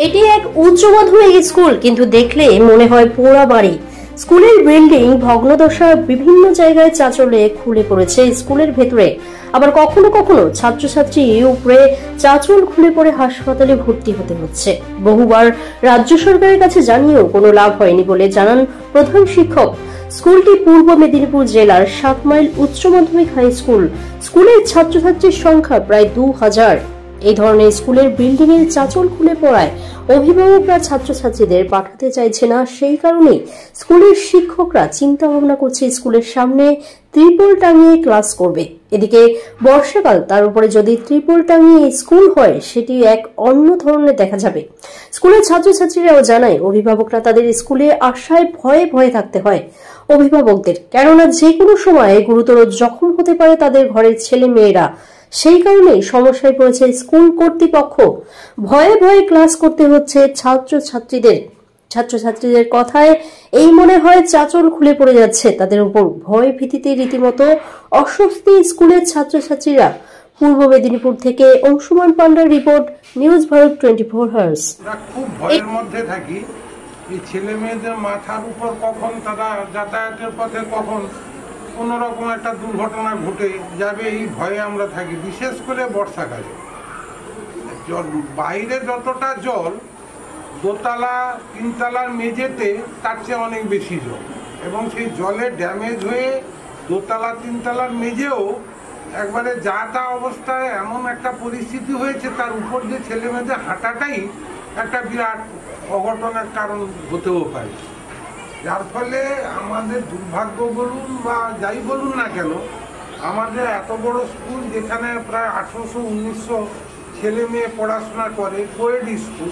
এটি এক উচ্চ মাধ্যমিক স্কুল, কিন্তু দেখলে মনে হয় পোড়া বাড়ি। স্কুলের বিল্ডিং ভগ্নদশা, বিভিন্ন জায়গায় চাঁচলে খুলে পড়েছে স্কুলের ভেতরে। আবার কখনো কখনো ছাত্রছাত্রী উপরে চাঁচল খুলে পড়ে হাসপাতালে ভর্তি হতে হচ্ছে। বহুবার রাজ্য সরকারের কাছে জানিয়েও কোনো লাভ হয়নি বলে জানান প্রধান শিক্ষক। স্কুলটি পূর্ব মেদিনীপুর জেলার 7 মাইল উচ্চ মাধ্যমিক হাই স্কুল। স্কুলের ছাত্রছাত্রীর সংখ্যা প্রায় 2000। এই ধরনের স্কুলের বিল্ডিং এর চাঁচল খুলে পড়ায় অভিভাবকরা ছাত্রছাত্রীদের পাঠাতে চাইছে না। সেই কারণেই স্কুলের শিক্ষকরা চিন্তা ভাবনা করছে স্কুলের সামনে ত্রিপল টাঙিয়ে ক্লাস করবে। এদিকে বর্ষাকাল, তার উপরে যদি ত্রিপল টাঙিয়ে স্কুল হয় সেটি এক অন্য ধরনের দেখা যাবে। স্কুলের ছাত্রছাত্রীরাও জানায় অভিভাবকরা তাদের স্কুলে আসায় ভয়ে ভয়ে থাকতে হয় অভিভাবকদের, কেননা যে কোনো সময় গুরুতর জখম হতে পারে তাদের ঘরের ছেলে মেয়েরা। সেই কারণেই সমস্যায় পড়েছে স্কুল কর্তৃপক্ষ। ভয়ে ভয়ে ক্লাস করতে হচ্ছে ছাত্রছাত্রীদের কথায় এই মনে হয় চাঁচল খুলে পড়ে যাচ্ছে তাদের উপর। ভয় ভীতিতে রীতিমতো অস্বস্তি স্কুলের ছাত্রছাত্রীরা। পূর্ব মেদিনীপুর থেকে অংশুমান পান্ডার রিপোর্ট, নিউজ ভারত 24 আওয়ার্স। খুব ভয়ের মধ্যে থাকি। এই ছেলে মেয়েদের মাথার উপর কখন তারা যাতায়াতের পথে কখন কোনো রকম একটা দুর্ঘটনা ঘটে যাবে, এই ভয়ে আমরা থাকি। বিশেষ করে বর্ষাকালে বাইরে যতটা জল দোতলা তিনতলার মেঝেতে তার চেয়ে অনেক বেশি জল, এবং সেই জলে ড্যামেজ হয়ে দোতলা তিনতলার মেঝেও একবারে যা তা অবস্থায় এমন একটা পরিস্থিতি হয়েছে, তার উপর যে ছেলে মেয়েদের হাঁটাটাই একটা বিরাট অঘটনের কারণ হতেও পারে। যার ফলে আমাদের দুর্ভাগ্য বলুন বা যাই বলুন না কেন, আমাদের এত বড় স্কুল যেখানে প্রায় 1800-1900 ছেলে মেয়ে পড়াশোনা করে, কোয়েড স্কুল,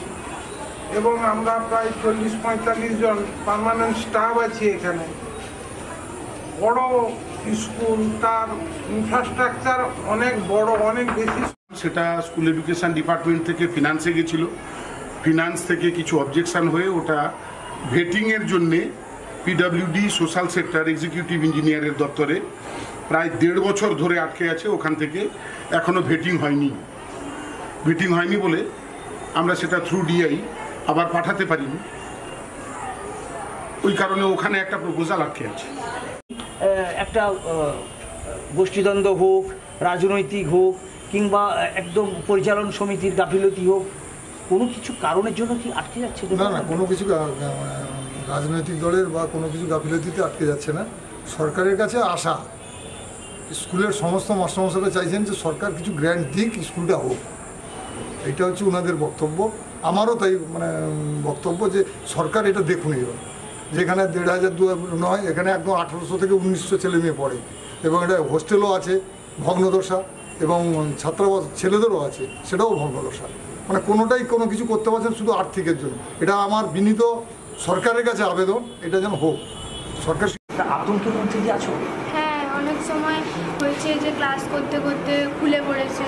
এবং আমরা প্রায় 40-45 জন পার্মানেন্ট স্টাফ আছি এখানে। বড় স্কুল, তার ইনফ্রাস্ট্রাকচার অনেক বড়, অনেক বেশি। সেটা স্কুল এডুকেশন ডিপার্টমেন্ট থেকে ফিনান্সে গেছিল। ফিনান্স থেকে কিছু অবজেকশন হয়ে ওটা ভেটিংয়ের জন্যে পিডব্লিউডি সোশ্যাল সেক্টর এক্সিকিউটিভ ইঞ্জিনিয়ারের দপ্তরে প্রায় 1.5 বছর ধরে আটকে আছে। ওখান থেকে এখনও ভেটিং হয়নি বলে আমরা সেটা থ্রু ডিআই আবার পাঠাতে পারিনি। ওই কারণে ওখানে একটা প্রপোজাল আটকে আছে। একটা গোষ্ঠীদ্বন্দ্ব হোক, রাজনৈতিক হোক, কিংবা একদম পরিচালন সমিতির গাফিলতি হোক, কোনো কিছু কারণের জন্য কি আটকে যাচ্ছে? না, কোনো কিছু রাজনৈতিক দলের বা কোনো কিছু গাফিলতিতে আটকে যাচ্ছে না। সরকারের কাছে আশা, স্কুলের সমস্ত মাস্টারমশাইরা চাইছেন যে সরকার কিছু গ্র্যান্ট দিক, স্কুলটা হোক। এটা হচ্ছে ওনাদের বক্তব্য। আমারও তাই বক্তব্য যে সরকার এটা দেখুন। এবার যেখানে 1500 নয়, এখানে একদম 1800 থেকে 1900 ছেলে মেয়ে পড়ে, এবং এটা হোস্টেলও আছে ভগ্নদশা, এবং ছাত্রাবাস ছেলেদেরও আছে, সেটাও ভগ্নদশা। মানে কোনোটাই কোনো কিছু করতে পারছেন শুধু আর্থিকের জন্য। এটা আমার বিনীত সরকারের কাছে আবেদন, এটা যেন হোক। সরকার আতঙ্কের মধ্যে দিয়ে আছো? হ্যাঁ, অনেক সময় হয়েছে যে ক্লাস করতে করতে খুলে পড়েছে।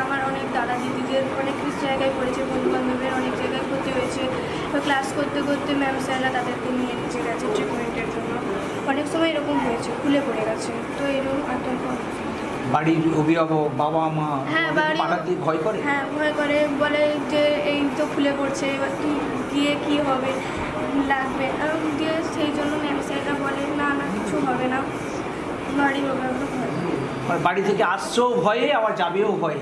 আমার অনেক দাদা দিদিদের অনেক কিছু জায়গায় পড়েছে, বন্ধুবান্ধবের অনেক জায়গায় ক্ষতি হয়েছে। তো ক্লাস করতে করতে ম্যাম স্যাররা তাদেরকে নিয়ে নিচে গেছে ট্রিটমেন্টের জন্য। অনেক সময় এরকম হয়েছে, খুলে পড়ে গেছে। তো এরকম আতঙ্ক। বাড়ির অভিভাবক, বাবা মা পাঠাতে ভয় করে? হ্যাঁ, ভয় করে, বলে যে এই তো খুলে পড়ছে, এবার গিয়ে কী হবে, লাগবে দিয়ে। সেই জন্য ম্যাম স্যাররা বলে না কিছু হবে না। বাড়ির অভিভাবক ভয়, বাড়ি থেকে আসছো ভয়ে, আবার যাবেও ভয়ে।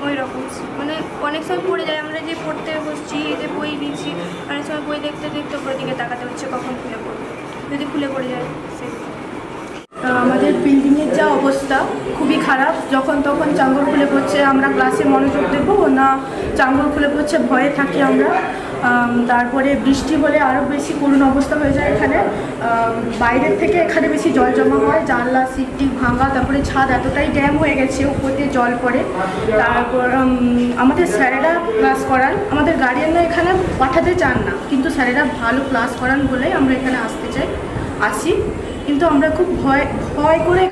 ওই রকম মানে অনেক সময় পড়ে যায়। আমরা যে পড়তে বসছি, এই যে বই নিচ্ছি, অনেক সময় বই দেখতে দেখতে ওপরের দিকে তাকাতে হচ্ছে কখন খুলে পড়বে, যদি খুলে পড়ে যায়। আমাদের বিল্ডিংয়ের যা অবস্থা খুবই খারাপ। যখন তখন চাঙ্গল খুলে পড়ছে, আমরা ক্লাসে মনোযোগ দেবো না, চাঙ্গল খুলে পড়ছে, ভয়ে থাকি আমরা। তারপরে বৃষ্টি হলে আরও বেশি করুণ অবস্থা হয়ে যায় এখানে। বাইরের থেকে এখানে বেশি জল জমা হয়, জানলা সিটটি ভাঙা, তারপরে ছাদ এতটাই ড্যাম হয়ে গেছে, উপর দিয়ে জল পড়ে। তারপর আমাদের স্যারেরা ক্লাস করান, আমাদের গার্ডিয়ানরা এখানে পাঠাতে চান না, কিন্তু স্যারেরা ভালো ক্লাস করান বলেই আমরা এখানে আসতে চাই, আসি। কিন্তু আমরা খুব ভয় করে